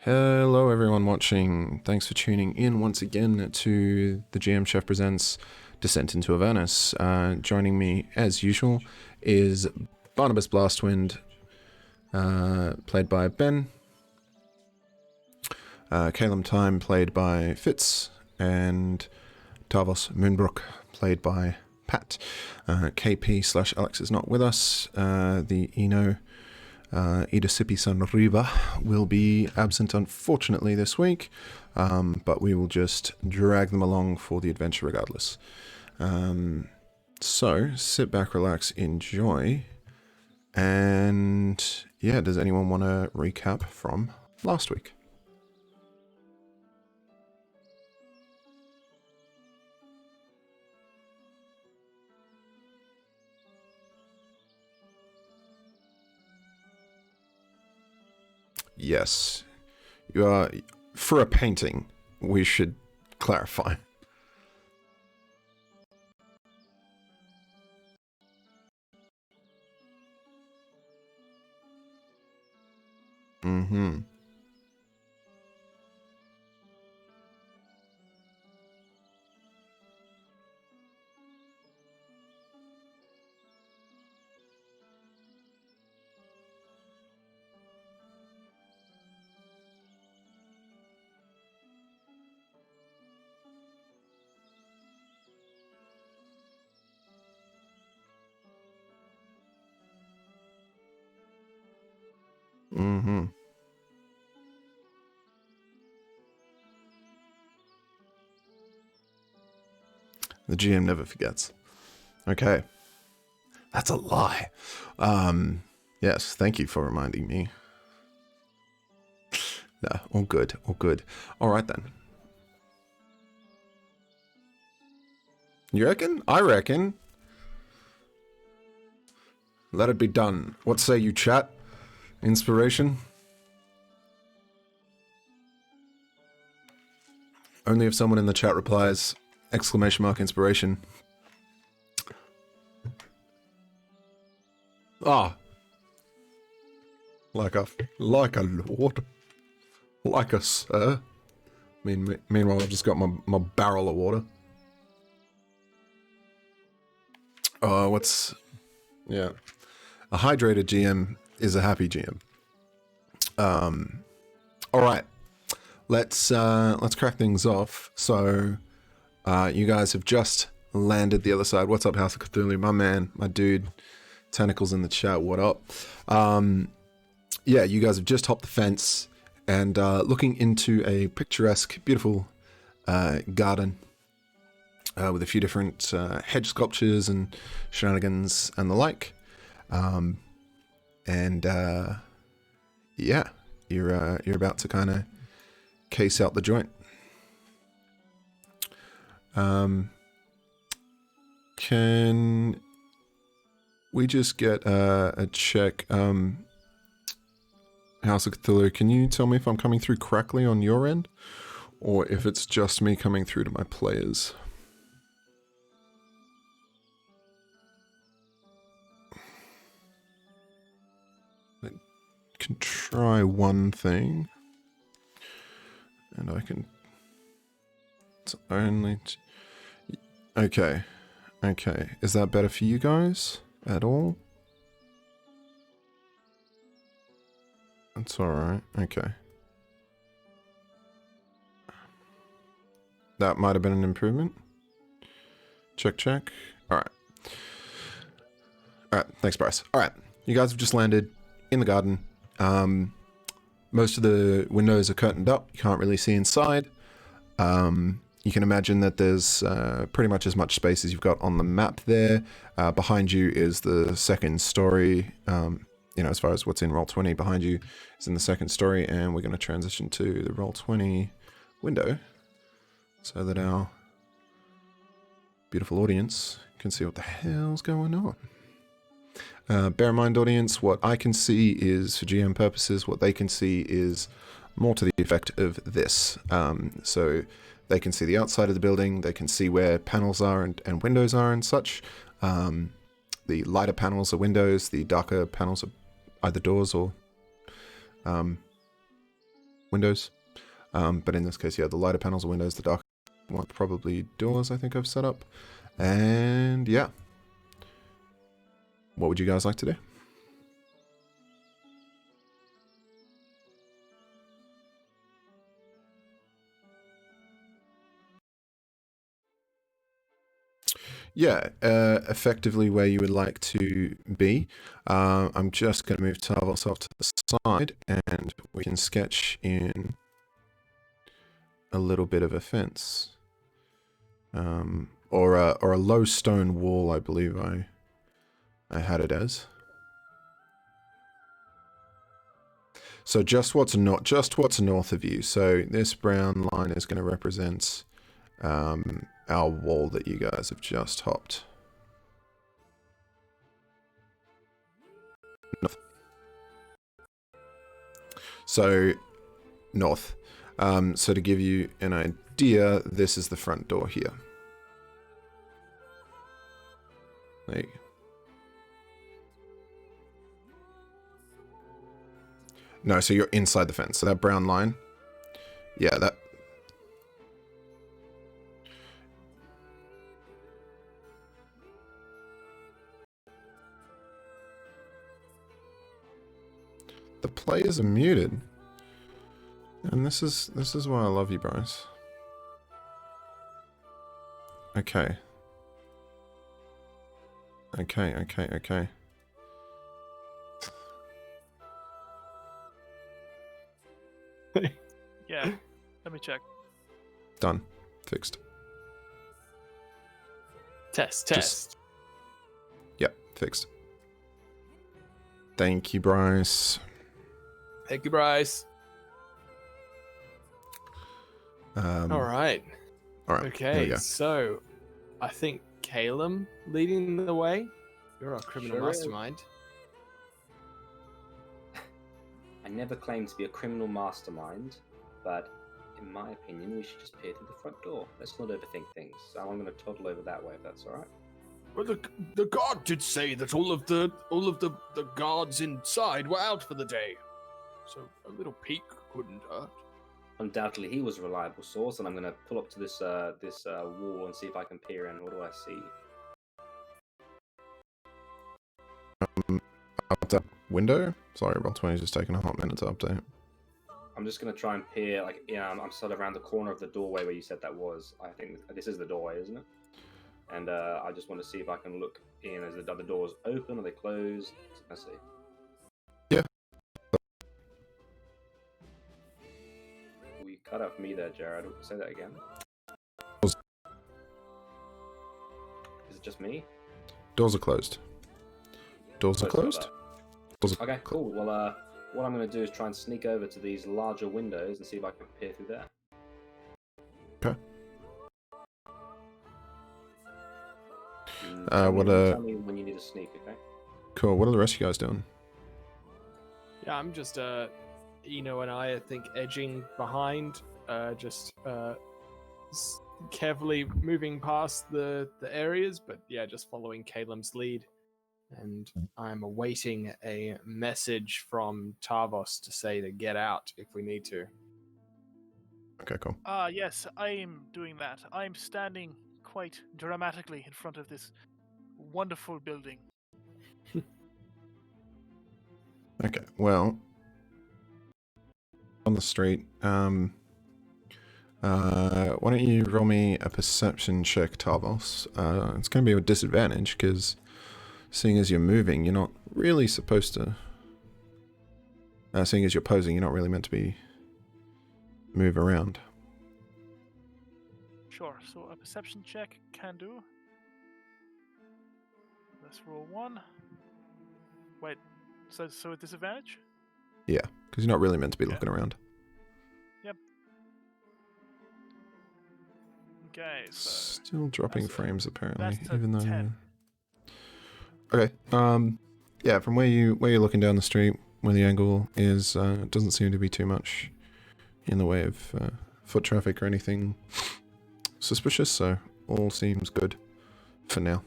Hello, everyone watching. Thanks for tuning in once again to the GM Chef Presents Descent into Avernus. Joining me, as usual, is Barnabas Blastwind, played by Ben, Calum Time, played by Fitz, and Tavos Moonbrook, played by Pat. KP/Alex is not with us. The Eno Idasipi-san Riva will be absent, unfortunately, this week, but we will just drag them along for the adventure regardless. So, sit back, relax, enjoy, and yeah, does anyone want to recap from last week? Yes. You are, for a painting, we should clarify. Mm-hmm. Mm-hmm. The GM never forgets. Okay. That's a lie. Yes, thank you for reminding me. No, all good, all good. All right then. You reckon? I reckon. Let it be done. What say you, chat? Inspiration? Only if someone in the chat replies, !inspiration. Ah. Like a lord. Like a sir. Meanwhile, I've just got my barrel of water. Yeah. A hydrated GM is a happy GM. All right. Let's crack things off. So, you guys have just landed the other side. What's up, House of Cthulhu? My man, my dude. Tentacles in the chat. What up? Yeah, you guys have just hopped the fence and looking into a picturesque, beautiful garden with a few different hedge sculptures and shenanigans and the like. Yeah, you're about to kind of case out the joint. Can we just get a check? House of Cthulhu, can you tell me if I'm coming through correctly on your end, or if it's just me coming through to my players? I can try one thing, and I can... It's only... Okay. Okay. Is that better for you guys at all? That's alright. Okay. That might have been an improvement. Check, check. Alright. Alright, thanks, Bryce. Alright, you guys have just landed in the garden. Most of the windows are curtained up. You can't really see inside. You can imagine that there's pretty much as much space as you've got on the map there. Behind you is the second story. You know, as far as what's in Roll20 behind you is in the second story, and we're going to transition to the Roll20 window so that our beautiful audience can see what the hell's going on. Bear in mind, audience, what I can see is, for GM purposes, what they can see is more to the effect of this. So they can see the outside of the building, they can see where panels are and windows are and such. The lighter panels are windows, the darker panels are either doors or windows. But in this case, yeah, the lighter panels are windows, the dark one probably doors, I think I've set up. And yeah. What would you guys like to do? Yeah, effectively where you would like to be. I'm just going to move Tarvos off to the side and we can sketch in a little bit of a fence. Or a low stone wall, I believe I had it as. So just what's north of you. So this brown line is going to represent our wall that you guys have just hopped. North. So north. So to give you an idea, this is the front door here. There you go. No, so you're inside the fence. So that brown line, yeah, that. The players are muted, and this is why I love you, Bryce. Okay. Okay. Yeah, let me check. Done. Fixed. Test. Yep, fixed. Thank you, Bryce. Thank you, Bryce. All right. Okay, so I think Calum leading the way. You're our criminal mastermind. I never claimed to be a criminal mastermind, but in my opinion, we should just peer through the front door. Let's not overthink things. So I'm going to toddle over that way, if that's all right. Well, the guard did say that all of the guards inside were out for the day, so a little peek couldn't hurt. Undoubtedly, he was a reliable source, and I'm going to pull up to this wall and see if I can peer in. What do I see? Up that window? Sorry, Roll20's just taking a hot minute to update. I'm just going to try and peer, like, I'm sort of around the corner of the doorway where you said that was. I think this is the doorway, isn't it? And I just want to see if I can look in. Are the doors open? Are they closed? Let's see. Yeah. We cut out for me there, Jared. Say that again. Is it just me? Doors are closed. Doors are closed? Okay, cool. Well, what I'm going to do is try and sneak over to these larger windows and see if I can peer through there. Okay. Tell me when you need to sneak, okay? Cool. What are the rest of you guys doing? Yeah, I'm just Eno and I think edging behind, carefully moving past the areas, but yeah, just following Calum's lead. And I'm awaiting a message from Tarvos to say to get out if we need to. Okay, cool. Yes, I am doing that. I'm standing quite dramatically in front of this wonderful building. Okay, well, on the street, why don't you roll me a perception check, Tarvos? It's going to be a disadvantage, because seeing as you're moving, you're not really supposed to... seeing as you're posing, you're not really meant to move around. Sure, so a perception check can do. Let's roll 1. Wait, so a disadvantage? Yeah, because you're not really meant to be looking around. Yep. Okay, so... Still dropping frames, apparently, that's a even though... 10. Okay, yeah, from where you're looking down the street, where the angle is, it doesn't seem to be too much in the way of foot traffic or anything suspicious, so all seems good for now.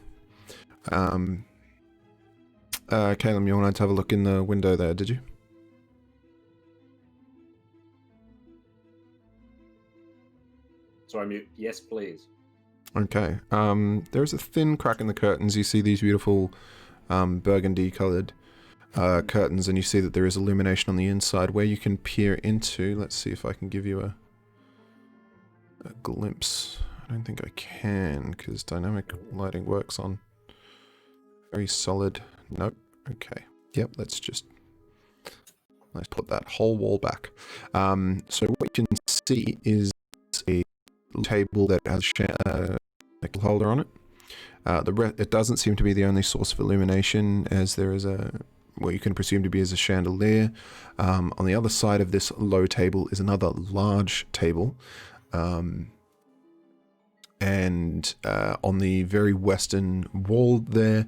Calum, you wanted to have a look in the window there, did you? Sorry, mute. Yes, please. Okay. There's a thin crack in the curtains. You see these beautiful burgundy-coloured curtains, and you see that there is illumination on the inside where you can peer into. Let's see if I can give you a glimpse. I don't think I can, because dynamic lighting works on very solid. Nope. Okay. Yep. Let's put that whole wall back. So what you can see is a table that has a nickel holder on it. It doesn't seem to be the only source of illumination, as there is what you can presume to be as a chandelier. On the other side of this low table is another large table. And on the very western wall there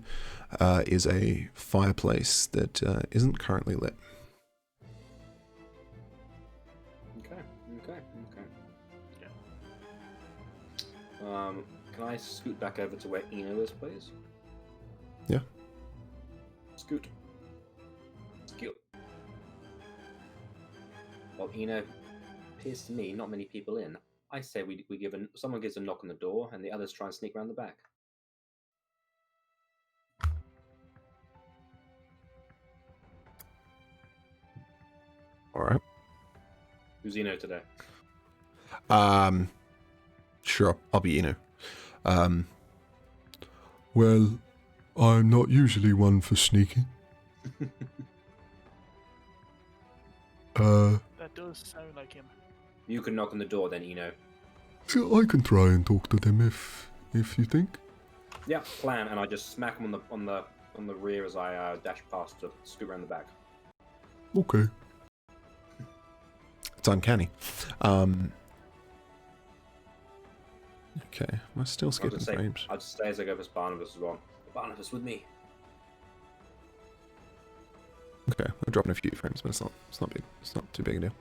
is a fireplace that isn't currently lit. Okay. Can I scoot back over to where Eno is, please? Yeah. Scoot. Well, Eno, appears to me not many people in. I say we give someone gives a knock on the door, and the others try and sneak around the back. All right. Who's Eno today? Sure, I'll be Eno. Well, I'm not usually one for sneaking. That does sound like him. You can knock on the door then, Eno. So I can try and talk to them if you think. Yeah, plan, and I just smack him on the rear as I dash past to scoot around the back. Okay. It's uncanny. Okay, am I still skipping frames? I'll just say as I go past Barnabas as well. Barnabas with me. Okay, I'm dropping a few frames, but it's not big. It's not too big a deal.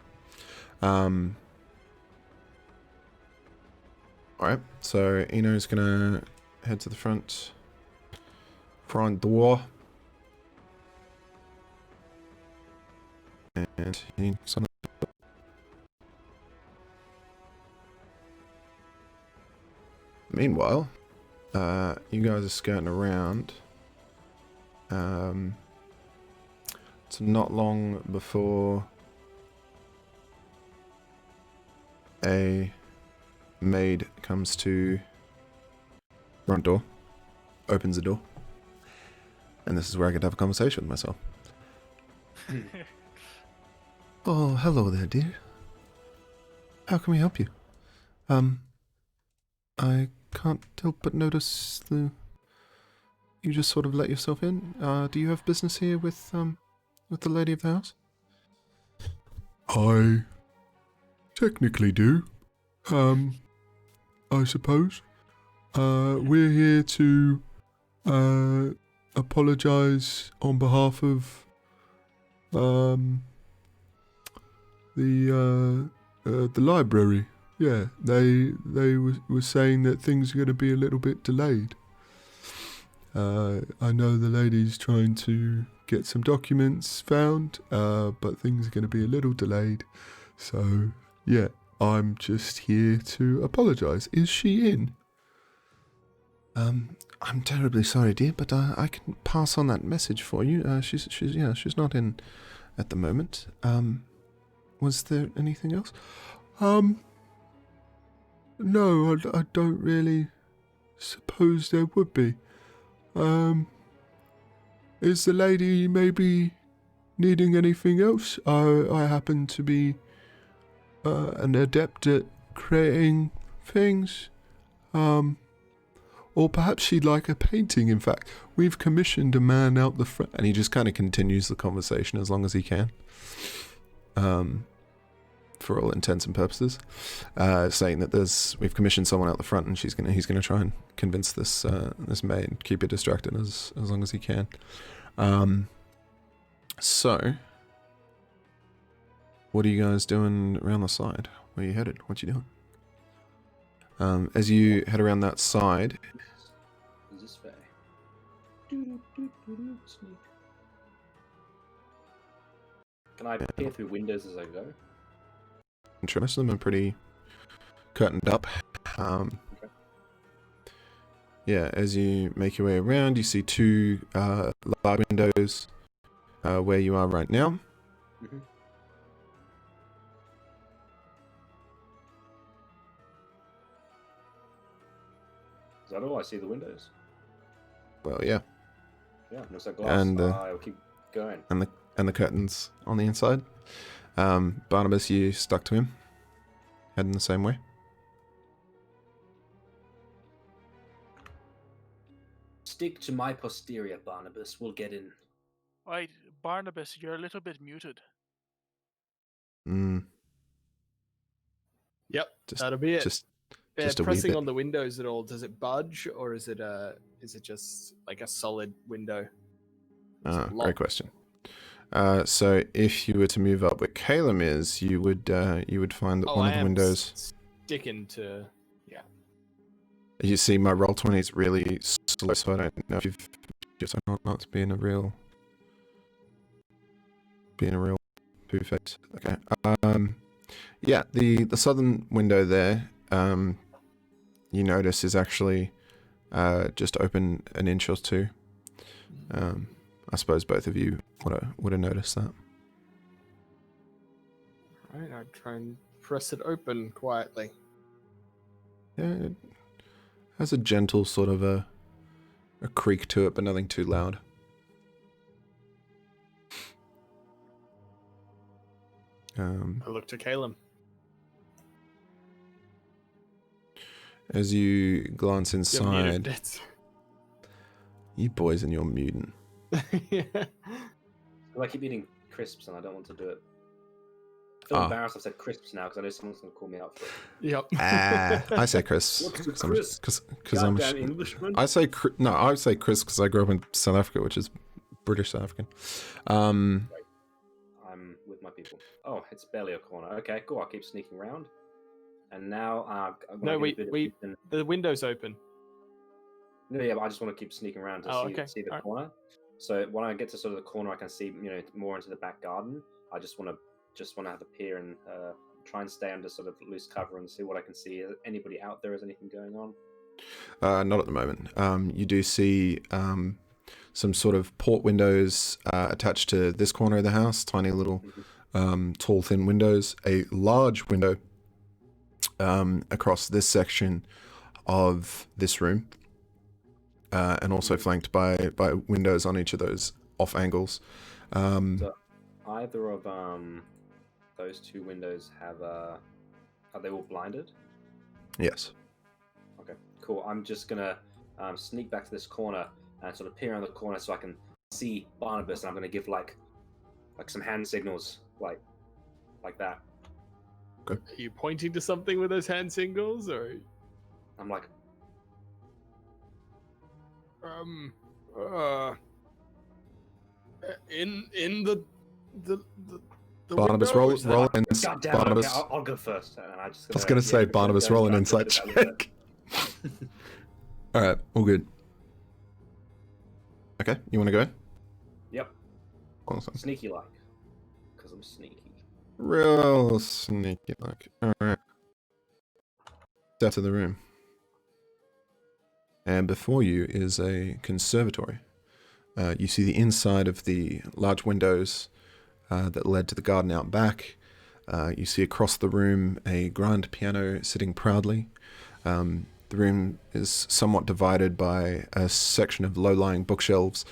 Alright, so Eno's gonna head to the front door. And he's on. Meanwhile, you guys are skirting around. It's not long before a maid comes to the front door, opens the door, and this is where I get to have a conversation with myself. Oh, hello there, dear. How can we help you? I can't help but notice you just sort of let yourself in. Do you have business here with the lady of the house? I technically do. I suppose. We're here to apologize on behalf of the library. Yeah, they were saying that things are going to be a little bit delayed. I know the lady's trying to get some documents found, but things are going to be a little delayed. So, yeah, I'm just here to apologise. Is she in? I'm terribly sorry, dear, but I can pass on that message for you. She's not in at the moment. Was there anything else? No, I don't really suppose there would be. Is the lady maybe needing anything else? I happen to be an adept at creating things. Or perhaps she'd like a painting. In fact, we've commissioned a man out the front, and he just kind of continues the conversation as long as he can. For all intents and purposes, saying that we've commissioned someone out the front, and he's gonna try and convince this maid, keep it distracted as long as he can. So, what are you guys doing around the side? Where are you headed? What you doing? As you head around that side, Is this fair? Sneak. Can I peer through windows as I go? most of them are pretty curtained up. Okay. Yeah, as you make your way around, you see two large windows where you are right now. Mm-hmm. Is that all? I see the windows. Well, yeah, Yeah, looks like glass. And, I'll keep going. and the curtains on the inside. Barnabas, you stuck to him, heading the same way. Stick to my posterior, Barnabas. We'll get in. Right, Barnabas, you're a little bit muted. Mm, Yep, Just- that'll be it. just a wee Pressing bit. on the windows at all, does it budge, or is it just like a solid window? Is it Great locked? question. So if you were to move up where Calum is, you would find that Oh, one I of the am windows. sticking to. Yeah. You see, my roll 20 is really slow, so I don't know if you've just not being a real perfect. Okay. Yeah, the southern window there, you notice is actually just open an inch or two. I suppose both of you would have noticed that. Right, I'd try and press it open quietly. Yeah, it has a gentle sort of a creak to it, but nothing too loud. I look to Calum. As you glance You're muted, inside, bits. you boys and your mutant. Yeah. I keep eating crisps and I don't want to do it. I feel embarrassed I've said crisps now because I know someone's going to call me out for it. Yep. I say Chris. What's the crisp? Because I'm Goddamn Englishman. I say Chris because I grew up in South Africa, which is British South African. I'm with my people. Oh, it's barely a corner. Okay, cool. I'll keep sneaking around. And now, No, the window's open. No, yeah, but I just want to keep sneaking around to see the Alright. corner. So when I get to sort of the corner, I can see more into the back garden. I just want to have a peer and try and stay under sort of loose cover and see what I can see. Is anybody out there? Is anything going on? Not at the moment. You do see some sort of port windows attached to this corner of the house, tiny little tall, thin windows. A large window across this section of this room, and also flanked by windows on each of those off angles. So either of those two windows have are they all blinded? Yes. Okay, cool. I'm just gonna sneak back to this corner and sort of peer around the corner so I can see Barnabas, and I'm gonna give like some hand signals, like that. Are you pointing to something with those hand signals, or I'm like, in the Barnabas, windows? roll an God damn Barnabas. it, okay, I'll go first. And I was gonna say Barnabas, roll an insight check. All right, all good. Okay, you want to go? Yep. Awesome. Sneaky like, because I'm sneaky. Real sneaky like. All right. Step to the room, and before you is a conservatory. You see the inside of the large windows that led to the garden out back. You see across the room a grand piano sitting proudly. The room is somewhat divided by a section of low-lying bookshelves,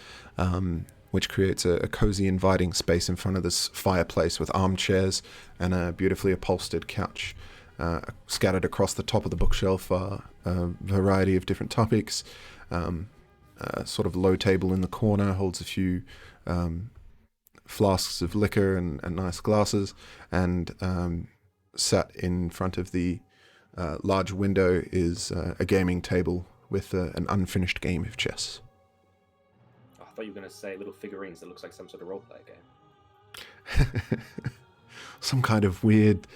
which creates a cozy, inviting space in front of this fireplace with armchairs and a beautifully upholstered couch. Scattered across the top of the bookshelf are a variety of different topics. Sort of low table in the corner holds a few flasks of liquor and nice glasses, and sat in front of the large window is a gaming table with an unfinished game of chess. Oh, I thought you were going to say little figurines that looks like some sort of roleplay game. Some kind of weird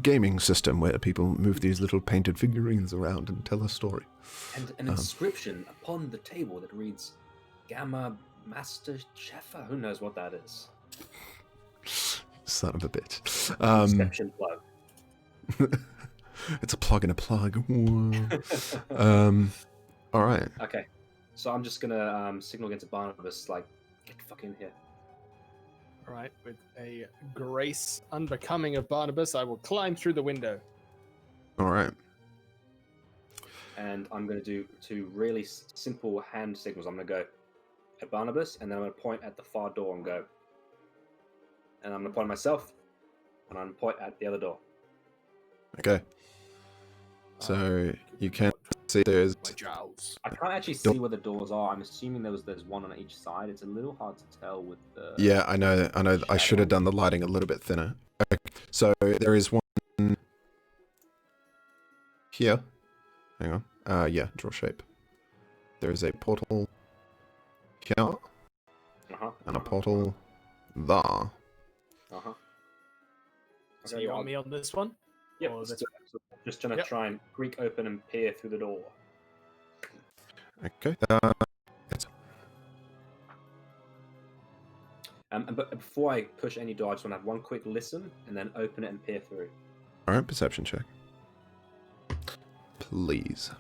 gaming system where people move these little painted figurines around and tell a story. And an inscription upon the table that reads Gamma Master Chefa. Who knows what that is? Son of a bitch. Inception plug. It's a plug and a plug. All right. Okay, so I'm just gonna signal against Barnabas, like, get the fuck in here. All right, with a grace unbecoming of Barnabas, I will climb through the window. All right. And I'm gonna do two really simple hand signals. I'm gonna go at Barnabas, and then I'm gonna point at the far door and go. And I'm gonna point at myself, and I'm gonna point at the other door. Okay. So you can see there's. My jowls. I can't actually see where the doors are. I'm assuming there's one on each side. It's a little hard to tell with the. Yeah, I know. I should have done the lighting a little bit thinner. Okay. So there is one here. Hang on. Yeah, draw shape. There is a portal here and a portal there. So you want me on this one? Yep. Or this Just trying to try and creak open and peer through the door. Okay. But before I push any door, I just want to have one quick listen and then open it and peer through. All right, perception check. Please.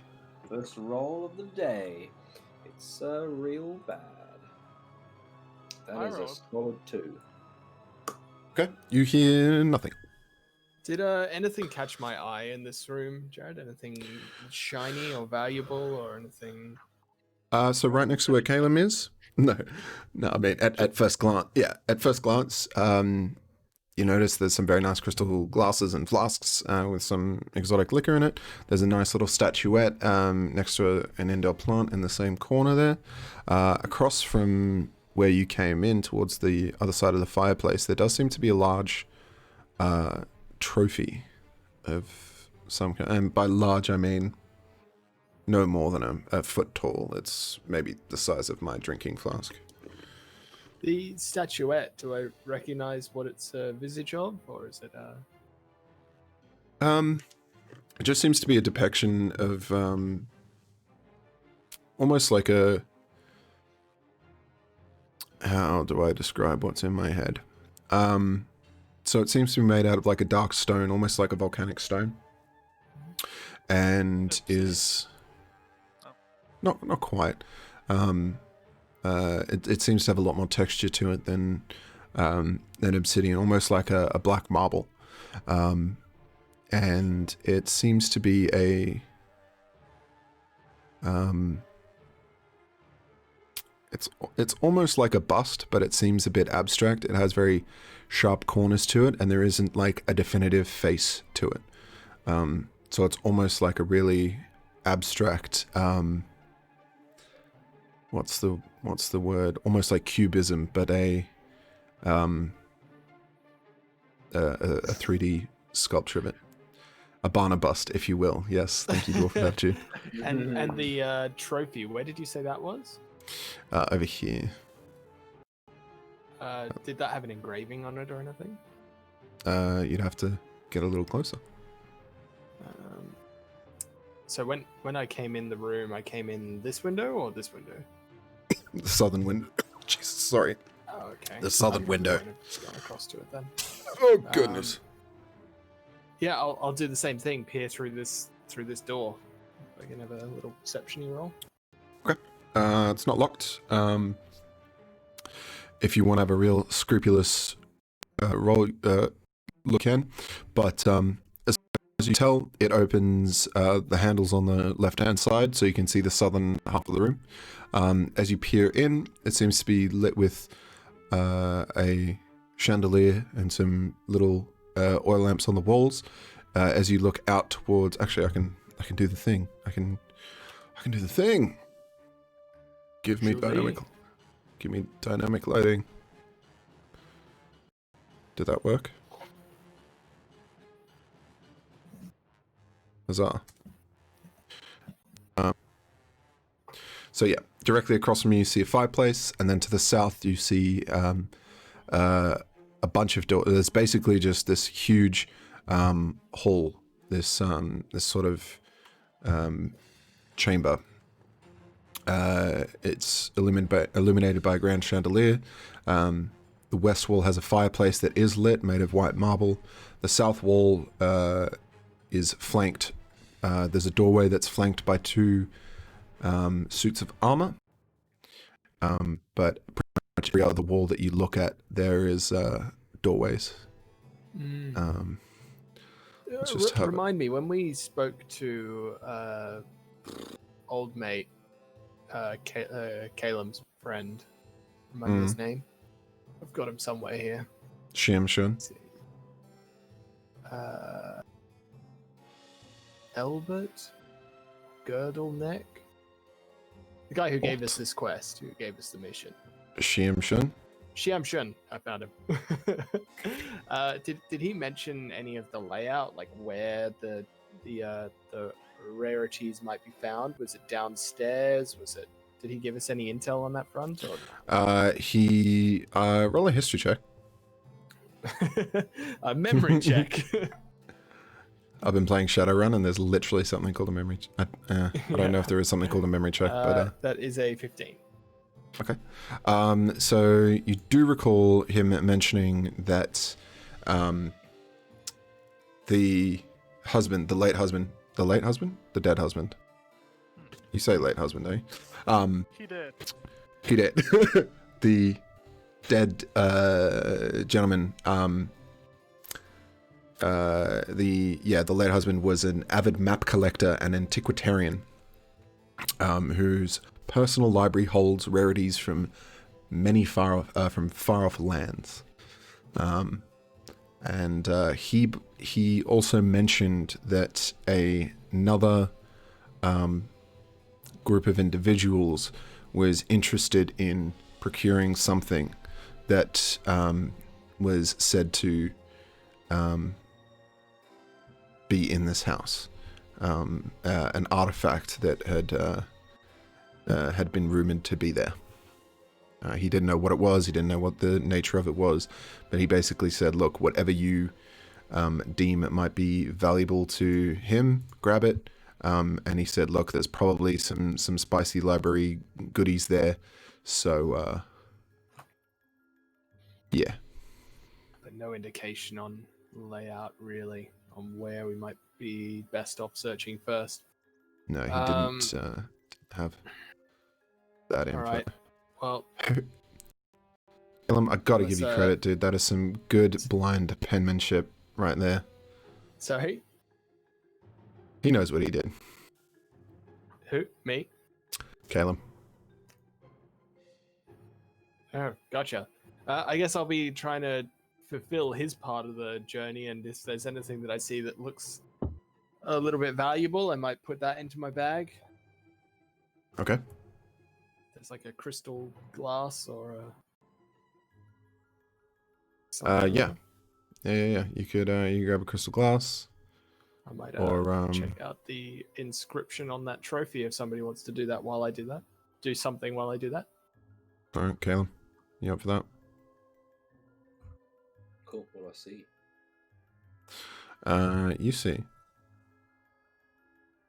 First roll of the day. It's real bad. That is a solid 2. Okay. You hear nothing. Did anything catch my eye in this room, Jared? Anything shiny or valuable or anything? So right next to where Caleb is? No. I mean, at first glance, you notice there's some very nice crystal glasses and flasks with some exotic liquor in it. There's a nice little statuette next to an indoor plant in the same corner there. Across from where you came in towards the other side of the fireplace, there does seem to be a large trophy of some kind. And by large, I mean no more than a foot tall. It's maybe the size of my drinking flask. The statuette, do I recognize what it's a visage of, or is it It just seems to be a depiction of almost like a. How do I describe what's in my head? So it seems to be made out of like a dark stone, almost like a volcanic stone, and is not quite. It seems to have a lot more texture to it than obsidian, almost like a black marble, and it seems to be a. It's almost like a bust, but it seems a bit abstract. It has very sharp corners to it, and there isn't like a definitive face to it. So it's almost like a really abstract. What's the word? Almost like cubism, but a 3D sculpture of it. A Barna bust, if you will. Yes, thank you, Dwarf Without You. And the trophy, where did you say that was? Over here. Did that have an engraving on it or anything? You'd have to get a little closer. So when I came in the room, I came in this window or this window? The southern window. Jesus, sorry. Oh, okay. The southern window. Just going across to it then. Oh goodness. Yeah, I'll do the same thing. Peer through this door. I can have a little perception roll. Okay. It's not locked. If you want to have a real scrupulous roll, look in. But as you tell, it opens the handles on the left-hand side, so you can see the southern half of the room. As you peer in, it seems to be lit with a chandelier and some little oil lamps on the walls. As you look out towards, actually, I can do the thing. I can do the thing. Give me dynamic lighting. Did that work? Huzzah. So yeah, directly across from you see a fireplace, and then to the south you see a bunch of doors. There's basically just this huge hall, this sort of chamber. It's illuminated by a grand chandelier. The west wall has a fireplace that is lit, made of white marble. The south wall is flanked. There's a doorway that's flanked by two suits of armor. But pretty much every other wall that you look at, there is doorways. Let's just have Remind me, when we spoke to old mate, Caleb's friend, remember his name? I've got him somewhere here. Shim Shun. Let's see. Elbert? Girdleneck? The guy who gave us this quest, who gave us the mission. Shim Shun. Xiam Shun, I found him. Did he mention any of the layout, like where the rarities might be found? Was it downstairs? Did he give us any intel on that front? Or... He roll a history check. A memory check. I've been playing Shadowrun, and there's literally something called a memory. I don't know if there is something called a memory check, but that is a 15. Okay. So you do recall him mentioning that the dead husband. You say late husband, don't you? He did. He did. The dead gentleman. The late husband was an avid map collector and antiquarian, whose personal library holds rarities from many far off lands. And he also mentioned that another group of individuals was interested in procuring something that was said to be in this house, an artifact that had been rumored to be there. He didn't know what it was. He didn't know what the nature of it was, but he basically said, "Look, whatever you deem it might be valuable to him, grab it." And he said, "Look, there's probably some spicy library goodies there." So, yeah. But no indication on layout, really, on where we might be best off searching first. No, he didn't have that info. All right. Well, Ilum, I gotta give you credit, dude. That is some good blind penmanship right there. Sorry? He knows what he did. Who? Me? Caleb. Oh, gotcha. I guess I'll be trying to fulfill his part of the journey, and if there's anything that I see that looks a little bit valuable, I might put that into my bag. Okay. There's like a crystal glass or a... Yeah. You could grab a crystal glass. I might or check out the inscription on that trophy if somebody wants to do that while I do that. Do something while I do that. All right, Caleb. You up for that? Cool. What do I see? You see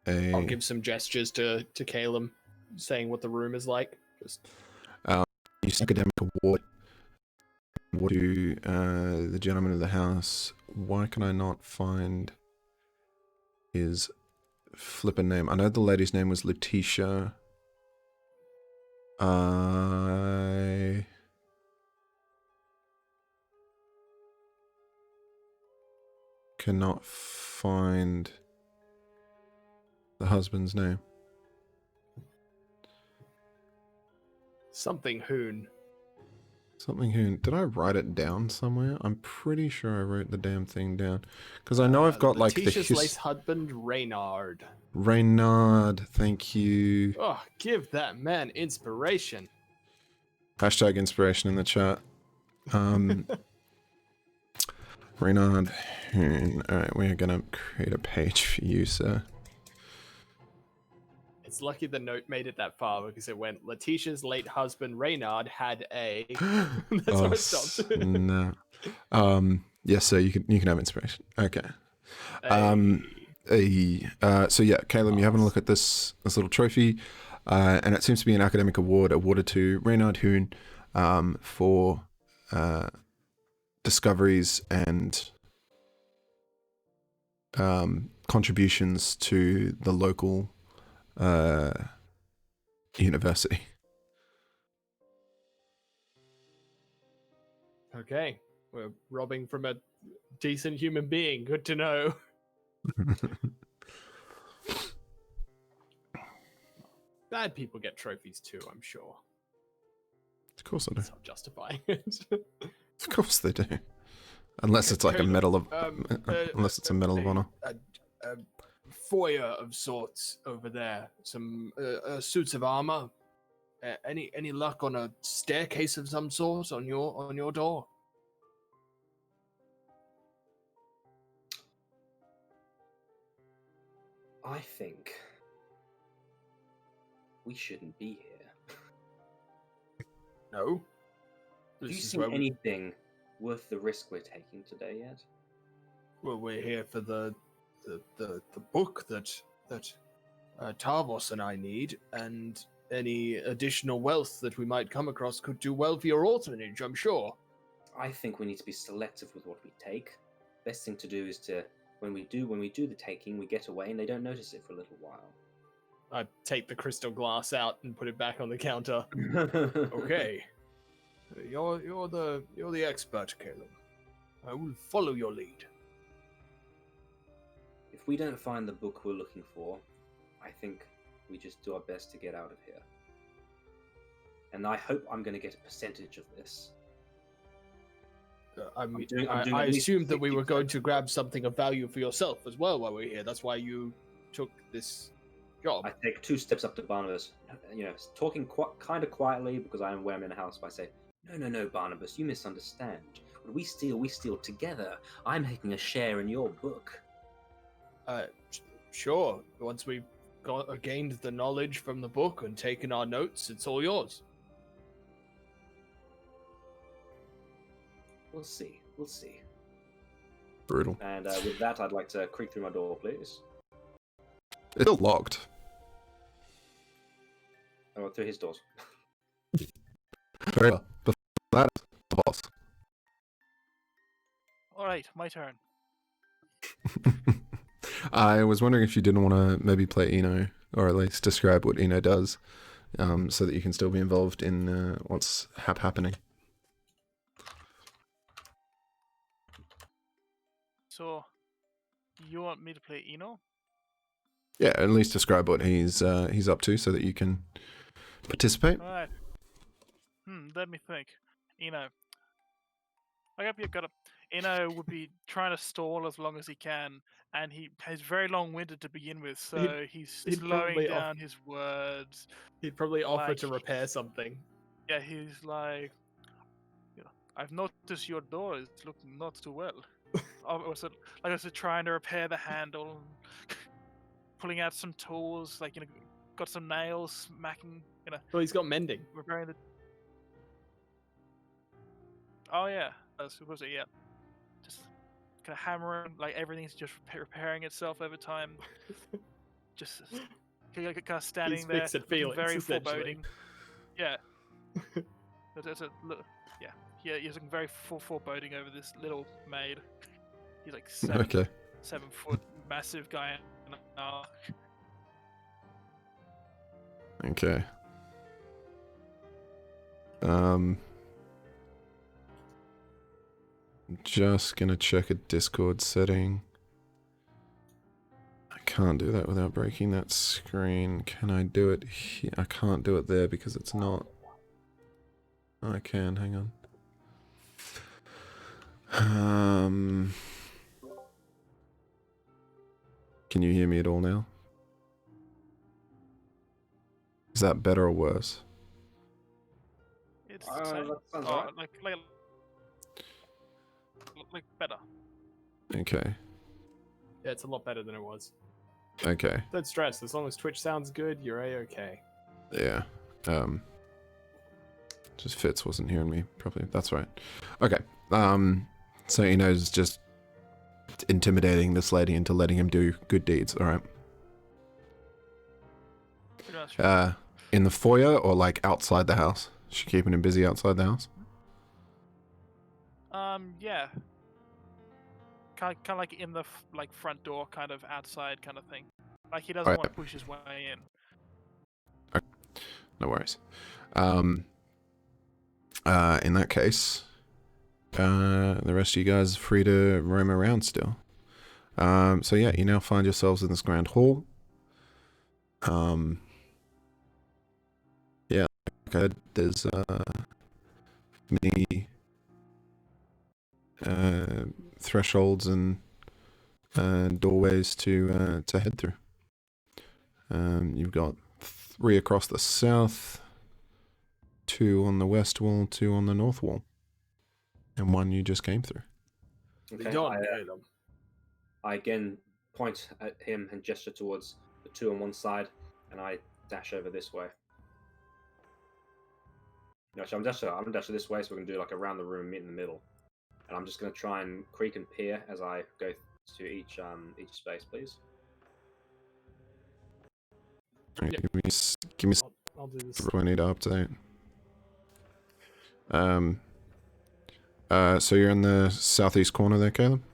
I'll give some gestures to Caleb, saying what the room is like. Just you see academic award to the gentleman of the house. Why can I not find his flippin' name? I know the lady's name was Letitia. I cannot find the husband's name. something Hoon. Something Hoon. Did I write it down somewhere? I'm pretty sure I wrote the damn thing down. Because I know I've got like the Letitia's lace husband, Reynard. Reynard, thank you. Oh, give that man inspiration. Hashtag inspiration in the chat. Reynard Hoon. Alright, we're gonna create a page for you, sir. It's lucky the note made it that far because it went, Letitia's late husband Reynard had a... That's where it stopped. No. Yes, sir, you can have inspiration. Okay. So yeah, Caleb, you're having a look at this little trophy, and it seems to be an academic award awarded to Reynard Hoon for discoveries and contributions to the local university. Okay, we're robbing from a decent human being. Good to know. Bad people get trophies too, I'm sure. Of course they do. That's not justifying it. Of course they do. Unless it's like a medal of, unless it's a medal of honor. A foyer of sorts over there. Some suits of armor. Any luck on a staircase of some sort on your door? I think we shouldn't be here. No. Have you seen anything worth the risk we're taking today yet? Well, we're here for the book that Tarvos and I need, and any additional wealth that we might come across could do well for your orphanage, I'm sure. I think we need to be selective with what we take. Best thing to do is to when we do the taking, we get away and they don't notice it for a little while. I take the crystal glass out and put it back on the counter. Okay. You're the expert, Caleb. I will follow your lead. If we don't find the book we're looking for, I think we just do our best to get out of here. And I hope I'm going to get a percentage of this. I at least assumed that we were 50%. going to grab something of value for yourself as well while we're here. That's why you took this job. I take 2 steps up to Barnabas, talking kind of quietly because I am where I'm in a house. But I say, no, Barnabas, you misunderstand. When we steal together. I'm taking a share in your book. Sure. Once we've gained the knowledge from the book and taken our notes, it's all yours. We'll see. Brutal. And with that, I'd like to creak through my door, please. It's still locked. Oh, through his doors. Very well. Before that, the boss. All right, my turn. I was wondering if you didn't want to maybe play Eno, or at least describe what Eno does, so that you can still be involved in what's happening. So, you want me to play Eno? Yeah, at least describe what he's up to, so that you can participate. All right. Let me think. Eno. Eno would be trying to stall as long as he can, and he's very long-winded to begin with, so he's he'd slowing probably down his words. He'd probably offer Like- to repair something. Yeah, he's like, I've noticed your door is looking not too well. I was trying to repair the handle, pulling out some tools, got some nails, smacking, Well, he's got mending. repairing the. Oh yeah, I suppose it. Yeah, just kind of hammering, everything's just repairing itself over time. Just kind of standing He's there, fixed at looking feelings, very essentially. foreboding. Yeah. Yeah, he's looking very foreboding over this little maid. He's like 7 foot, massive guy. Okay. Just gonna check a Discord setting. I can't do that without breaking that screen. Can I do it here? I can't do it there because it's not. I can, hang on. Can you hear me at all now? Is that better or worse? It's the same. That sounds Oh, right. like better. Okay. Yeah, it's a lot better than it was. Okay. Don't stress. As long as Twitch sounds good, you're a-okay. Yeah. Just Fitz wasn't hearing me properly. That's right. Okay. So he knows just intimidating this lady into letting him do good deeds. All right. Pretty much. In the foyer or outside the house? Is she keeping him busy outside the house? Yeah. kind of like in the like front door, kind of outside, kind of thing. Like he Oh, doesn't yeah. want to push his way in. No worries. In that case, the rest of you guys are free to roam around still. So yeah, you now find yourselves in this grand hall. Yeah, like I said, there's many thresholds and doorways to head through. You've got 3 across the south, 2 on the west wall, 2 on the north wall, and 1 you just came through. Okay. Don't hurt them. I again point at him and gesture towards the 2 on one side, and I dash over this way. No, so I'm dash this way, so we're gonna do like around the room, meet in the middle, and I'm just gonna try and creak and peer as I go to each space, please. Right, Yep. give me I'll do this. what I need to update. So you're in the southeast corner there, Caleb?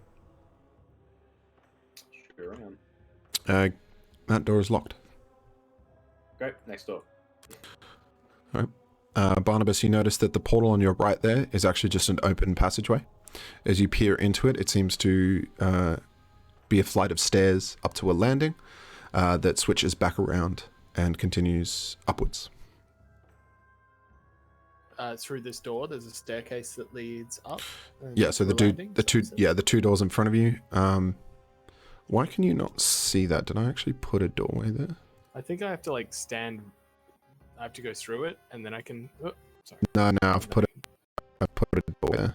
Sure I am. That door is locked. Great, next door. Barnabas, you notice that the portal on your right there is actually just an open passageway. As you peer into it, it seems to be a flight of stairs up to a landing that switches back around and continues upwards. Through this door, there's a staircase that leads up. Yeah, so to the a landing, the is that what two you said? the 2 doors in front of you. Why can you not see that? Did I actually put a doorway there? I think I have to like stand. I have to go through it, and then I can. Oh, sorry. No, I've put a door there.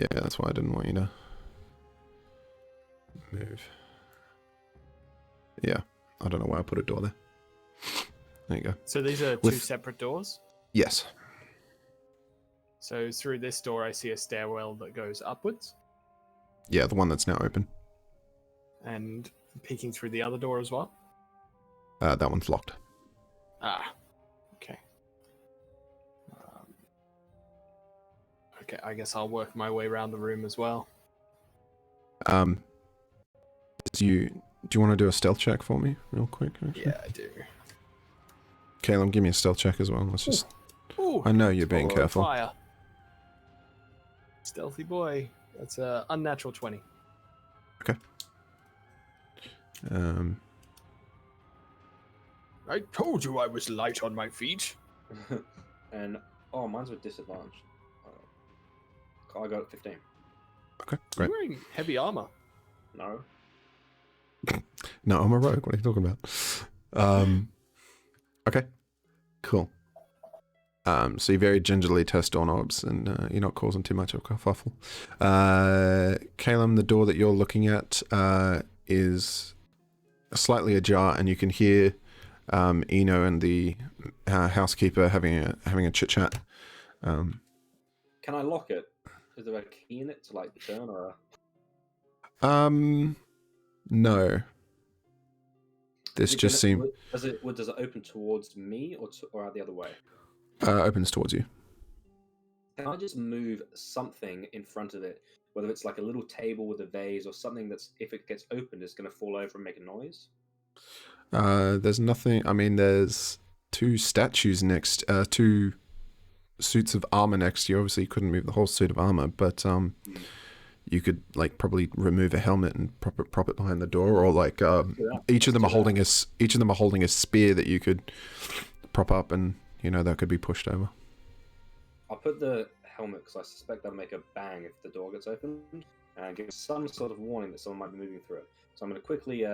Yeah, that's why I didn't want you to move. Yeah, I don't know why I put a door there. There you go. So these are 2 With- separate doors. Yes. So through this door, I see a stairwell that goes upwards, Yeah, the one that's now open. and peeking through the other door as well. That one's locked. Ah, okay. Okay, I guess I'll work my way around the room as well. Do you want to do a stealth check for me, real quick? Actually? Yeah, I do. Caleb, give me a stealth check as well. Let's just. Ooh, I know you're being follow careful. Fire. Stealthy boy. That's a unnatural 20. I told you I was light on my feet. And mine's with disadvantage. I got 15. Okay, You're great. wearing heavy armor. No. No, I'm a rogue. What are you talking about? Okay, cool. So you very gingerly test doorknobs, and you're not causing too much of a kerfuffle. Caleb, the door that you're looking at is slightly ajar, and you can hear Eno and the housekeeper having a chit chat. Can I lock it? Is there a key in it to like turn or? No. This just seems Does it open towards me or the other way? opens towards you. Can I just move something in front of it, whether it's like a little table with a vase or something that's, if it gets opened, is going to fall over and make a noise? There's nothing. I mean, there's 2 statues next, 2 suits of armor next to you. Obviously, you couldn't move the whole suit of armor, but you could like probably remove a helmet and prop it behind the door, or like each of them are holding a spear that you could prop up, and that could be pushed over. I'll put the helmet because I suspect that'll make a bang if the door gets opened, and give some sort of warning that someone might be moving through it. So I'm going to quickly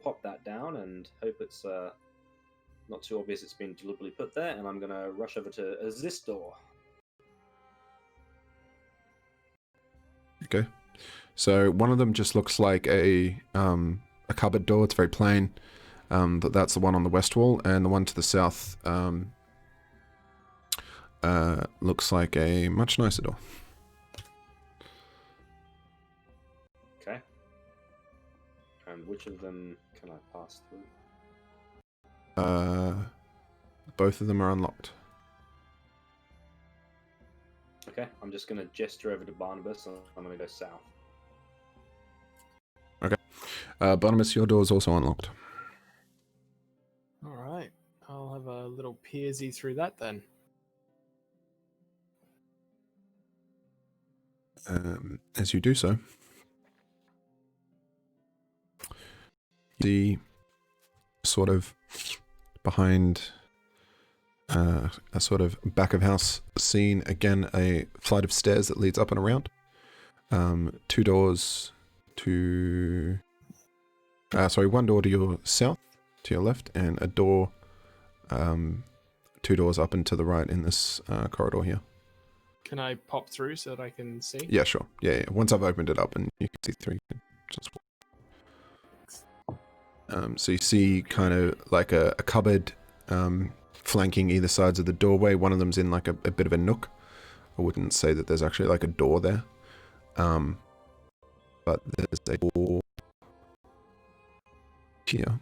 pop that down and hope it's not too obvious it's been deliberately put there, and I'm going to rush over to this door. Okay, so one of them just looks like a cupboard door. It's very plain. That's the one on the west wall, and the one to the south looks like a much nicer door. Okay. And which of them can I pass through? Both of them are unlocked. Okay, I'm just going to gesture over to Barnabas, and I'm going to go south. Barnabas, your door is also unlocked. All right. I'll have a little peersy through that then. As you do so, you see sort of behind a sort of back of house scene, again, a flight of stairs that leads up and around. 2 doors to... one door to your south, to your left, and a door, 2 doors up and to the right in this corridor here. Can I pop through so that I can see? Yeah, sure. Yeah. Once I've opened it up and you can see through, you can just walk. So you see kind of like a cupboard flanking either sides of the doorway. One of them's in like a bit of a nook. I wouldn't say that there's actually like a door there. But there's a door here